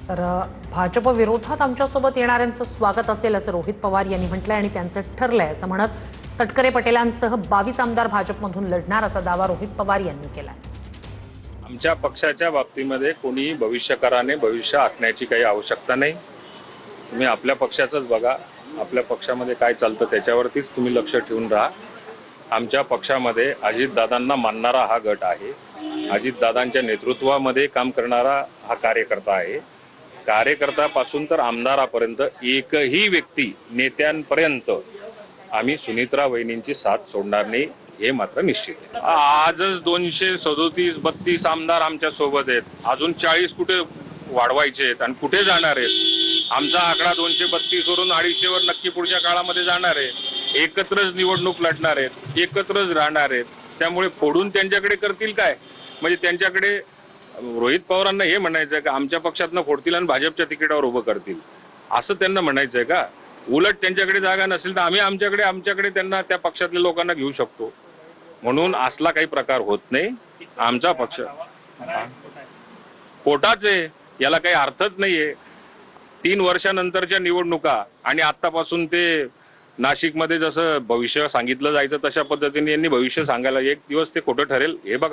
तर भाजप विरोधात आमच्यासोबत येणाऱ्यांचं स्वागत असेल असं रोहित पवार यांनी म्हटलंय आणि त्यांचं ठरलंय असं म्हणत तटकरे पटेलांसह 22 आमदार भाजपमधून लढणार असा दावा रोहित पवार यांनी केलाय। आमच्या पक्षाच्या बाबतीमध्ये कोणी भविष्यकाराने भविष्य आखण्याची काही आवश्यकता नाही। तुम्ही आपल्या पक्षाचंच बघा, आपल्या पक्षामध्ये काय चालतं त्याच्यावरतीच तुम्ही लक्ष ठेवून राहा। आमच्या पक्षामध्ये अजितदादांना मानणारा हा गट आहे, अजितदादांच्या नेतृत्वामध्ये काम करणारा हा कार्यकर्ता आहे। कार्यकर्त्यापासून तर आमदारापर्यंत एकही व्यक्ती नेत्यांपर्यंत आम्ही सुनीत्रा वहिनींची साथ सोडणार नाही, हे मात्र निश्चित आहे। आजच 237-32 आमदार आमच्या सोबत आहेत, अजून 40 कुठे वाढवायचे आहेत आणि कुठे जाणार आहेत? आमचा आकडा 232 वरून 250 वर नक्की पुढच्या काळामध्ये जाणार आहे। एकत्रच निवडणूक लढणार आहेत, एकत्रच राहणार आहेत। त्यामुळे फोडून त्यांच्याकडे करतील काय? म्हणजे त्यांच्याकडे रोहित पवारांना हे म्हणायचं का आमच्या पक्षातनं फोडतील आणि भाजपच्या तिकिटावर उभं करतील, असं त्यांना म्हणायचंय का? उलट त्यांच्याकडे जागा नसेल तर आम्ही आमच्याकडे त्यांना त्या पक्षातल्या लोकांना घेऊ शकतो। म्हणून असला काही प्रकार होत नाही। आमचा पक्ष पोटाच आहे, याला काही अर्थच नाहीये। 3 वर्षानंतरच्या निवडणुका आणि आतापासून ते नाशिकमध्ये जसं भविष्य सांगितलं जायचं तशा पद्धतीने यांनी भविष्य सांगायला एक दिवस ते खोटं ठरेल हे बघा।